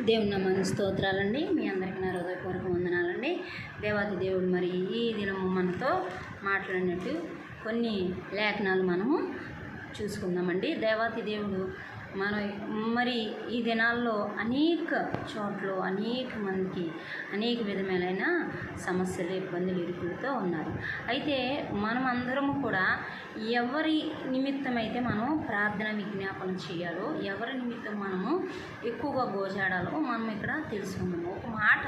దేవుని నామానికి స్తోత్రాలండి. మీ అందరికీ నా హృదయపూర్వక వందనాలండి. దేవాది దేవుడు మరి ఈ దినము మనతో మాట్లాడినట్టు కొన్ని లేఖనాలు మనము చూసుకుందామండి. దేవాది దేవుడు మరి ఈ దినాల్లో అనేక చోట్ల అనేక మందికి అనేక విధమైన సమస్యలు, ఇబ్బందులు, ఇరుకులతో ఉన్నారు. అయితే మనం అందరము కూడా ఎవరి నిమిత్తమైతే మనం ప్రార్థన విజ్ఞాపన చేయాలో, ఎవరి నిమిత్తం మనము ఎక్కువగా గోజాడాలో మనం ఇక్కడ తెలుసుకుందాము. ఒక మాట,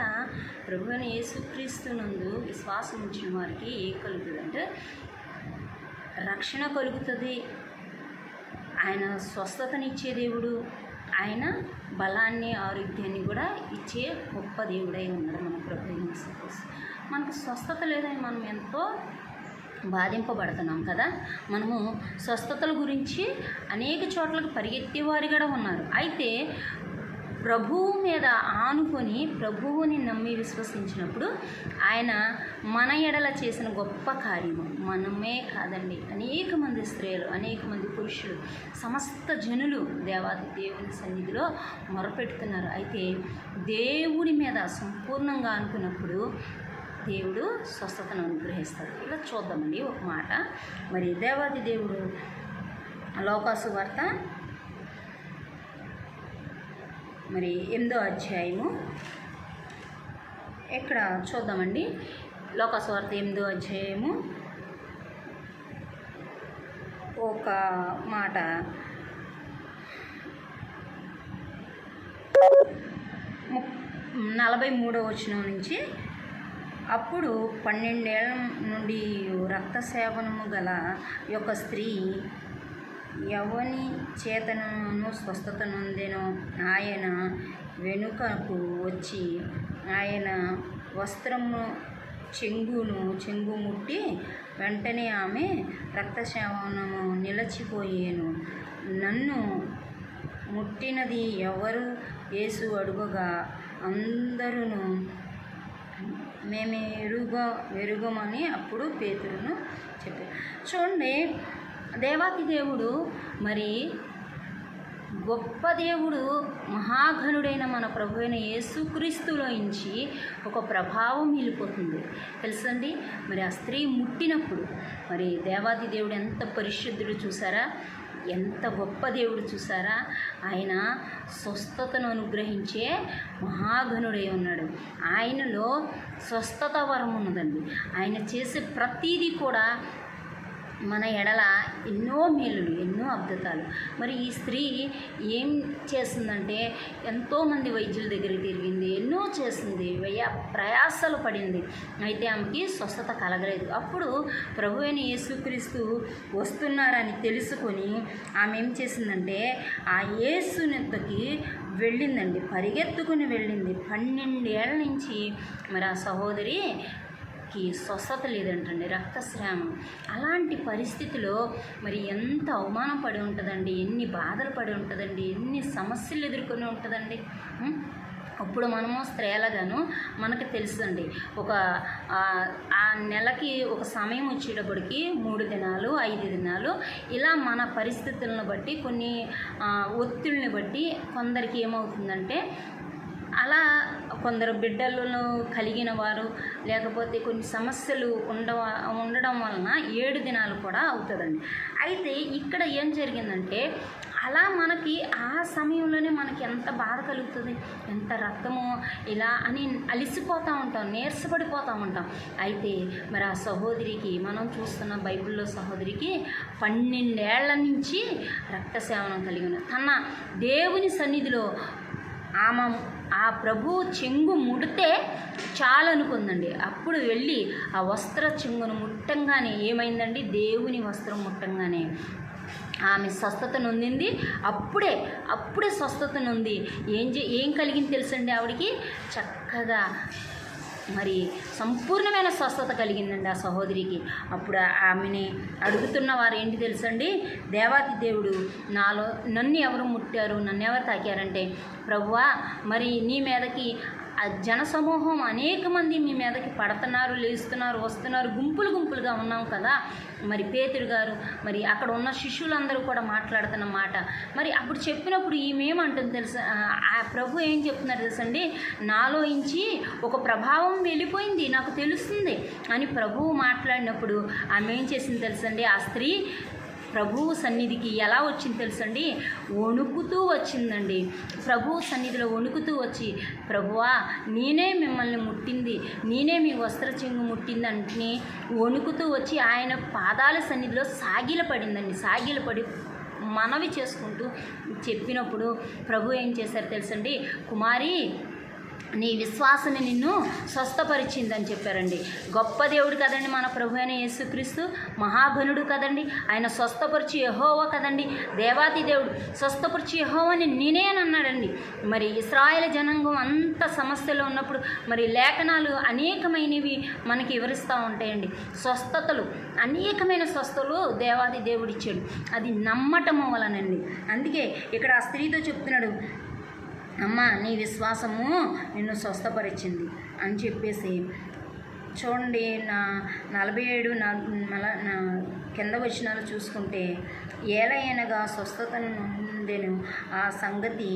ప్రభువైన యేసుక్రీస్తునందు విశ్వాసం ఉంచిన వారికి ఏం కలుగుతుందంటే రక్షణ కలుగుతుంది. ఆయన స్వస్థతనిచ్చే దేవుడు, ఆయన బలాన్ని ఆరోగ్యాన్ని కూడా ఇచ్చే గొప్ప దేవుడై ఉన్నాడు మన ప్రభువైన యేసుక్రీస్తు. మనకు స్వస్థత లేదని మనం ఎంతో బాధింపబడుతున్నాం కదా. మనము స్వస్థతల గురించి అనేక చోట్లకు పరిగెత్తేవారు కూడా ఉన్నారు. అయితే ప్రభువు మీద ఆనుకొని ప్రభువుని నమ్మి విశ్వసించినప్పుడు ఆయన మన ఎడల చేసిన గొప్ప కార్యము మనమే కాదండి, అనేక మంది స్త్రీలు, అనేక మంది పురుషులు, సమస్త జనులు దేవుని సన్నిధిలో మొరపెడుతున్నారు. అయితే దేవుడి మీద సంపూర్ణంగా అనుకున్నప్పుడు దేవుడు స్వస్థతను అనుగ్రహిస్తాడు. ఇలా చూద్దామండి ఒక మాట. మరి దేవాది దేవుడు లోకాసు వార్త మరి 8వ అధ్యాయము ఇక్కడ చూద్దామండి. లోకాసు వార్త 8వ అధ్యాయము ఒక మాట 43వ వచనం నుంచి, అప్పుడు 12 ఏళ్ల నుండి రక్తసేవనము గల యొక్క స్త్రీ ఎవని చేతనను స్వస్థత నొందెనో ఆయన వెనుకకు వచ్చి ఆయన వస్త్రము చెంగు ముట్టి వెంటనే ఆమె రక్తస్రావము నిలిచిపోయేను. నన్ను ముట్టినది ఎవరు? యేసు అడుగగా అందరూ మేము ఎరుగమని అప్పుడు పేతురును చెప్పారు. చూడండి, దేవాతి దేవుడు మరి గొప్ప దేవుడు, మహాఘనుడైన మన ప్రభువైన యేసుక్రీస్తులో నుంచి ఒక ప్రభావం వెళ్ళిపోతుంది తెలుసండి. మరి ఆ స్త్రీ ముట్టినప్పుడు మరి దేవాది దేవుడు ఎంత పరిశుద్ధుడు చూసారా, ఎంత గొప్ప దేవుడు చూసారా. ఆయన స్వస్థతను అనుగ్రహించే మహాఘనుడై ఉన్నాడు. ఆయనలో స్వస్థత వరం ఉన్నదండి. ఆయన చేసే ప్రతీదీ కూడా మన ఎడల ఎన్నో మేలులు, ఎన్నో అద్భుతాలు. మరి ఈ స్త్రీ ఏం చేసిందంటే ఎంతోమంది వైద్యుల దగ్గరికి తిరిగింది, ఎన్నో చేసింది, ప్రయాసాలు పడింది. అయితే ఆమెకి స్వస్థత కలగలేదు. అప్పుడు ప్రభువైన యేసుక్రీస్తు వస్తున్నారని తెలుసుకొని ఆమె ఏం చేసిందంటే ఆ యేసునిద్దకి వెళ్ళిందండి, పరిగెత్తుకుని వెళ్ళింది. 12 ఏళ్ల నుంచి మరి ఆ సహోదరికి స్వస్థత లేదంటండి, రక్తస్రావం. అలాంటి పరిస్థితిలో మరి ఎంత అవమానం పడి ఉంటుందండి, ఎన్ని బాధలు పడి ఉంటుందండి, ఎన్ని సమస్యలు ఎదుర్కొని ఉంటుందండి. అప్పుడు మనము స్త్రీలగాను మనకు తెలుసండి, ఆ నెలకి ఒక సమయం వచ్చేటప్పటికి 3 దినాలు 5 దినాలు ఇలా మన పరిస్థితులను బట్టి, కొన్ని ఒత్తిడిని బట్టి కొందరికి ఏమవుతుందంటే, అలా కొందరు బిడ్డలను కలిగిన వారు, లేకపోతే కొన్ని సమస్యలు ఉండడం వలన 7 దినాలు కూడా అవుతుందండి. అయితే ఇక్కడ ఏం జరిగిందంటే, అలా మనకి ఆ సమయంలోనే మనకి ఎంత బాధ కలుగుతుంది, ఎంత రక్తము ఇలా అని అలిసిపోతూ ఉంటాం, నీరసపడిపోతూ ఉంటాం. అయితే మరి ఆ సహోదరికి, మనం చూస్తున్న బైబిల్లో సహోదరికి 12 ఏళ్ల నుంచి రక్తసేవనం కలిగిన తన దేవుని సన్నిధిలో ఆమె ఆ ప్రభు చెంగు ముడితే చాలనుకుందండి. అప్పుడు వెళ్ళి ఆ వస్త్ర చెంగును ముట్టంగానే ఏమైందండి, దేవుని వస్త్రం ముట్టంగానే ఆమె స్వస్థత నొందింది. అప్పుడే స్వస్థత నొంది ఏం కలిగింది తెలుసండి, ఆవిడికి చక్కగా మరి సంపూర్ణమైన స్వస్థత కలిగిందండి ఆ సహోదరికి. అప్పుడు ఆమెని అడుగుతున్న వారు ఏంటి తెలుసండి, దేవాతి దేవుడు నన్ను ఎవరు ముట్టారు, నన్ను ఎవరు తాకారంటే, ప్రభువా మరి నీ మీదకి ఆ జనసమూహం అనేక మంది మీ మీదకి పడుతున్నారు, లేస్తున్నారు, వస్తున్నారు, గుంపులుగా ఉన్నాం కదా. మరి పేతురు గారు మరి అక్కడ ఉన్న శిష్యులందరూ కూడా మాట్లాడుతున్న మాట మరి అప్పుడు చెప్పినప్పుడు ఈమెమంటుంది తెలుసా, ఆ ప్రభు ఏం చెప్తున్నారు తెలుసండి, నాలోంచి ఒక ప్రభావం వెళ్ళిపోయింది, నాకు తెలుస్తుంది అని ప్రభువు మాట్లాడినప్పుడు ఆమె ఏం చేసింది తెలుసండి, ఆ స్త్రీ ప్రభువు సన్నిధికి ఎలా వచ్చింది తెలుసండి, వణుకుతూ వచ్చిందండి. ప్రభువు సన్నిధిలో వణుకుతూ వచ్చి, ప్రభువా నేనే మిమ్మల్ని ముట్టింది, నేనే మీ వస్త్ర చెంగు ముట్టింది అంటే వణుకుతూ వచ్చి ఆయన పాదాల సన్నిధిలో సాగిలపడి మనవి చేసుకుంటూ చెప్పినప్పుడు ప్రభు ఏం చేశారు తెలుసండి, కుమారి నీ విశ్వాసని నిన్ను స్వస్థపరిచిందని చెప్పారండి. గొప్ప దేవుడు కదండి మన ప్రభు అయిన యేసుక్రీస్తు, మహాఘనుడు కదండి, ఆయన స్వస్థపరిచి యెహోవా కదండి, దేవాతి దేవుడు స్వస్థపరిచి యెహోవాని నేనే అని అన్నాడండి. మరి ఇశ్రాయేల్ జనాంగం అంత సమస్యలో ఉన్నప్పుడు మరి లేఖనాలు అనేకమైనవి మనకి వివరిస్తూ ఉంటాయండి. స్వస్థతలు, అనేకమైన స్వస్థతలు దేవాది దేవుడు ఇచ్చాడు, అది నమ్మటం వలనండి. అందుకే ఇక్కడ ఆ స్త్రీతో చెప్తున్నాడు, అమ్మ నీ విశ్వాసము నిన్ను స్వస్థపరిచింది అని చెప్పేసి. చూడండి, నా 47 నా కింద వచనాలు చూసుకుంటే, ఏలయనగా స్వస్థతను నొందెను ఆ సంగతి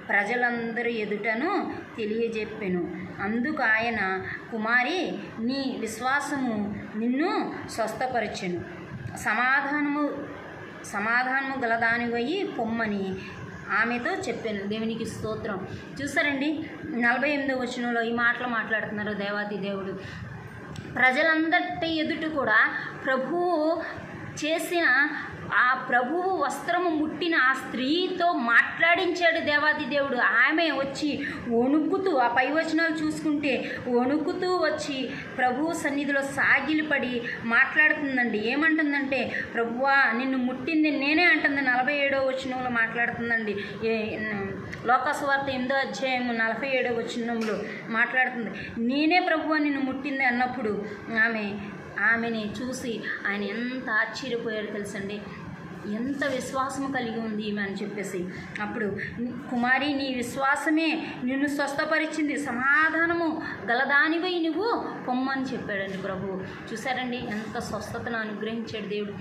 ప్రజలందరి ఎదుటను తెలియజెప్పెను. అందుకు ఆయన, కుమారి నీ విశ్వాసము నిన్ను స్వస్థపరిచెను, సమాధానము గలదానివయి పొమ్మని ఆమెతో చెప్పాను. దేవునికి స్తోత్రం. చూసారండి, 48వ వచనంలో ఈ మాటలు మాట్లాడుతున్నారు దేవాది దేవుడు. ప్రజలందరి ఎదుట కూడా ప్రభువు చేసిన ఆ ప్రభువు వస్త్రము ముట్టిన ఆ స్త్రీతో మాట్లాడించాడు దేవాది దేవుడు. ఆమె వచ్చి వణుకుతూ, ఆ పై వచనాలు చూసుకుంటే వణుకుతూ వచ్చి ప్రభువు సన్నిధిలో సాగిలిపడి మాట్లాడుతుందండి. ఏమంటుందంటే, ప్రభువా నిన్ను ముట్టింది నేనే అంటుంది. 47వ వచనంలో మాట్లాడుతుందండి. లోకాసువార్త 8వ అధ్యాయం 47వ వచనంలో మాట్లాడుతుంది, నేనే ప్రభువా నిన్ను ముట్టింది అన్నప్పుడు ఆమెని చూసి ఆయన ఎంత ఆశ్చర్యపోయాడు తెలుసండి, ఎంత విశ్వాసము కలిగి ఉంది ఈమె అని చెప్పేసి. అప్పుడు, కుమారి నీ విశ్వాసమే నిన్ను స్వస్థపరిచింది, సమాధానము గలదానివై నువ్వు పొమ్మని చెప్పాడండి ప్రభువు. చూసారండి ఎంత స్వస్థతను అనుగ్రహించాడు దేవుడు.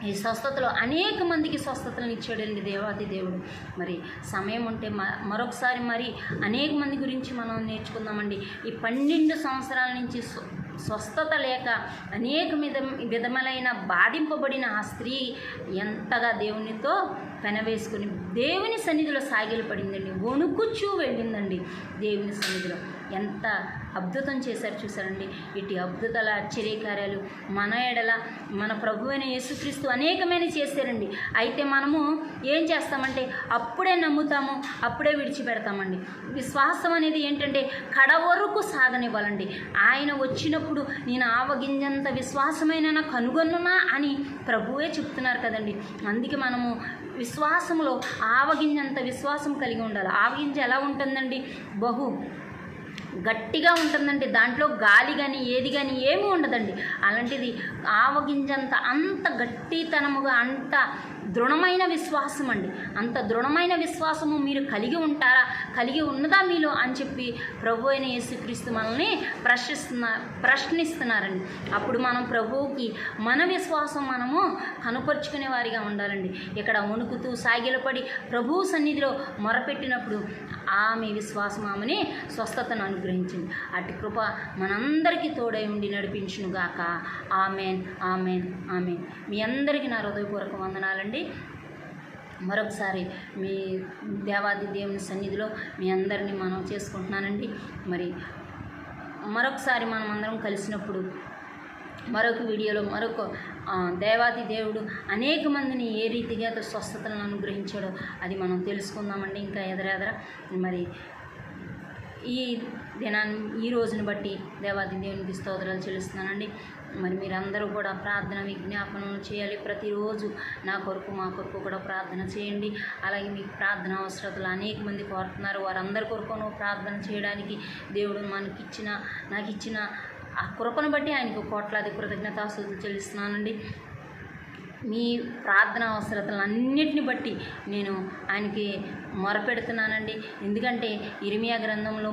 ఈ స్వస్థతలో అనేక మందికి స్వస్థతలను ఇచ్చాడండి దేవాది దేవుడు. మరి సమయం ఉంటే మరొకసారి మరి అనేక మంది గురించి మనం నేర్చుకుందామండి. ఈ 12 సంవత్సరాల నుంచి స్వస్థత లేక అనేక విధములైన బాధింపబడిన ఆ స్త్రీ ఎంతగా దేవునితో పెనవేసుకుని దేవుని సన్నిధిలో సాగిలపడిందండి, వణుకుచూ వెళ్ళిందండి దేవుని సన్నిధిలో. ఎంత అద్భుతం చేశారు చూసారండి. ఇటు అద్భుతాల ఆశ్చర్యకార్యాలు మన ఎడల మన ప్రభు అయిన యేసుక్రీస్తు అనేకమైన చేశారండి. అయితే మనము ఏం చేస్తామంటే అప్పుడే నమ్ముతాము, అప్పుడే విడిచిపెడతామండి. విశ్వాసం అనేది ఏంటంటే కడవరకు సాగనివ్వాలండి. ఆయన వచ్చినప్పుడు నేను ఆవగింజంత విశ్వాసమైన కనుగొనునా అని ప్రభువే చెప్తున్నారు కదండి. అందుకే మనము విశ్వాసంలో ఆవగింజంత విశ్వాసం కలిగి ఉండాలి. ఆవగింజ ఎలా ఉంటుందండి, బహు గట్టిగా ఉంటుందండి, దాంట్లో గాలి కానీ ఏది కానీ ఏమీ ఉండదండి. అలాంటిది ఆవగింజంత అంత గట్టితనముగా అంత దృఢమైన విశ్వాసం అండి. అంత దృఢమైన విశ్వాసము మీరు కలిగి ఉంటారా, కలిగి ఉన్నదా మీలో అని చెప్పి ప్రభు అయిన యేసుక్రీస్తు మనల్ని ప్రశ్నిస్తున్నారండి. అప్పుడు మనం ప్రభువుకి మన విశ్వాసం మనము కనుపరుచుకునే వారిగా ఉండాలండి. ఇక్కడ వణుకుతూ సాగిలపడి ప్రభువు సన్నిధిలో మొరపెట్టినప్పుడు ఆమె విశ్వాసం ఆమెని స్వస్థతను అనుగ్రహించింది. అటు కృప మనందరికీ తోడై ఉండి నడిపించునుగాక. Amen, amen, amen. మీ అందరికీ నా హృదయపూర్వక వందనాలండి. మరొకసారి మీ దేవాది దేవుని సన్నిధిలో మీ అందరినీ మనం చేసుకుంటున్నానండి. మరి మరొకసారి మనం అందరం కలిసినప్పుడు మరొక వీడియోలో మరొక దేవాది దేవుడు అనేక మందిని ఏ రీతిగా స్వస్థతలను అనుగ్రహించాడో అది మనం తెలుసుకుందామండి. ఇంకా ఎదరెదర మరి ఈ దినాన్ని ఈ రోజును బట్టి దేవాది దేవునికి స్తోత్రాలు చెల్లిస్తున్నానండి. మరి మీరందరూ కూడా ప్రార్థన విజ్ఞాపనలు చేయాలి. ప్రతిరోజు నా కొరకు మా కొరకు కూడా ప్రార్థన చేయండి. అలాగే మీకు ప్రార్థన అవసరతలు అనేక మంది కోరుతున్నారు. వారందరి కొరకు ప్రార్థన చేయడానికి దేవుడు నాకు ఇచ్చిన ఆ కృపను బట్టి ఆయనకు కోట్లాది కృతజ్ఞతాస్తుతులు చెల్లిస్తున్నానండి. మీ ప్రార్థన అవసరతలన్నిటిని బట్టి నేను ఆయనకి మొరపెడుతున్నానండి. ఎందుకంటే ఇర్మియా గ్రంథంలో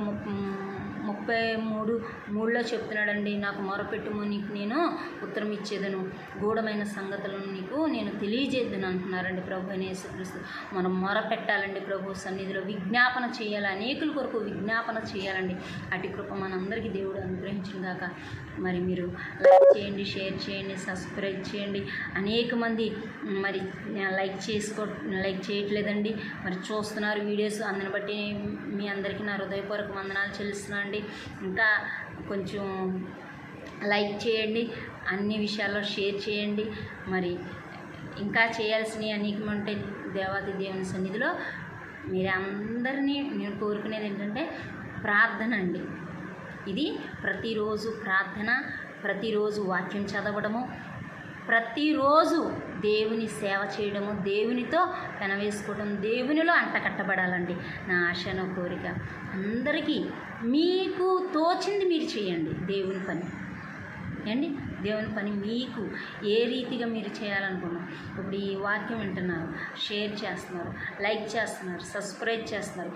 33:3 చెప్తున్నాడండి, నాకు మొరపెట్టుము నీకు నేను ఉత్తరం ఇచ్చేదను, గూఢమైన సంగతులను నీకు నేను తెలియజేద్దును అంటున్నారండి ప్రభు అయిన యేసుక్రీస్తు. మనం మొరపెట్టాలండి ప్రభు సన్నిధిలో, విజ్ఞాపన చేయాలి, అనేకుల కొరకు విజ్ఞాపన చేయాలండి. అటు కృప మనందరికీ దేవుడు అనుగ్రహించిన గాక. మరి మీరు లైక్ చేయండి, షేర్ చేయండి, సబ్స్క్రైబ్ చేయండి. అనేక మంది మరి లైక్ చేయట్లేదండి, మరి చూస్తున్నారు వీడియోస్. అందుని బట్టి మీ అందరికీ నా హృదయపూర్వక వందనాలు చెల్లిస్తున్నాను అండి. ఇంకా కొంచెం లైక్ చేయండి, అన్ని విషయాల్లో షేర్ చేయండి. మరి ఇంకా చేయాల్సినవి అనేకం ఉంటాయి దేవాది దేవుని సన్నిధిలో. మీరు అందరినీ నేను కోరుకునేది ఏంటంటే ప్రార్థన అండి. ఇది ప్రతిరోజు ప్రార్థన, ప్రతిరోజు వాక్యం చదవడము, ప్రతిరోజు దేవుని సేవ చేయడము, దేవునితో పెనవేసుకోవడం, దేవునిలో అంటకట్టబడాలండి నా ఆశ, నా కోరిక. అందరికీ మీకు తోచింది మీరు చేయండి దేవుని పని అండి. దేవుని పని మీకు ఏ రీతిగా మీరు చేయాలనుకున్నాం. ఇప్పుడు ఈ వాక్యం వింటున్నారు, షేర్ చేస్తున్నారు, లైక్ చేస్తున్నారు, సబ్స్క్రైబ్ చేస్తున్నారు.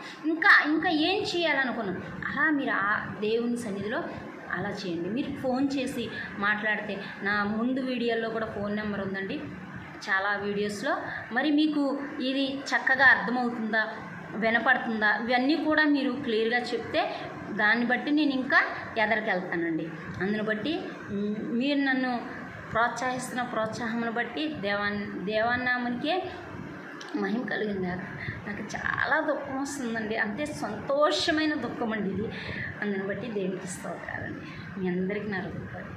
ఇంకా ఏం చేయాలనుకున్నాం అలా మీరు ఆ దేవుని సన్నిధిలో అలా చేయండి. మీరు ఫోన్ చేసి మాట్లాడితే, నా ముందు వీడియోల్లో కూడా ఫోన్ నెంబర్ ఉందండి చాలా వీడియోస్లో. మరి మీకు ఇది చక్కగా అర్థమవుతుందా, వినపడుతుందా, ఇవన్నీ కూడా మీరు క్లియర్గా చెప్తే దాన్ని బట్టి నేను ఇంకా ఎదరికెళ్తానండి. అందుని బట్టి మీరు నన్ను ప్రోత్సహిస్తున్న ప్రోత్సాహమును బట్టి దేవానామానికే మహిమ కలిగింది. నాకు చాలా దుఃఖం వస్తుందండి, అంతే సంతోషమైన దుఃఖం అండి ఇది. అందుని బట్టి దేవునికి స్తోత్రాలండి. మీ అందరికీ నా హృదయపూర్వక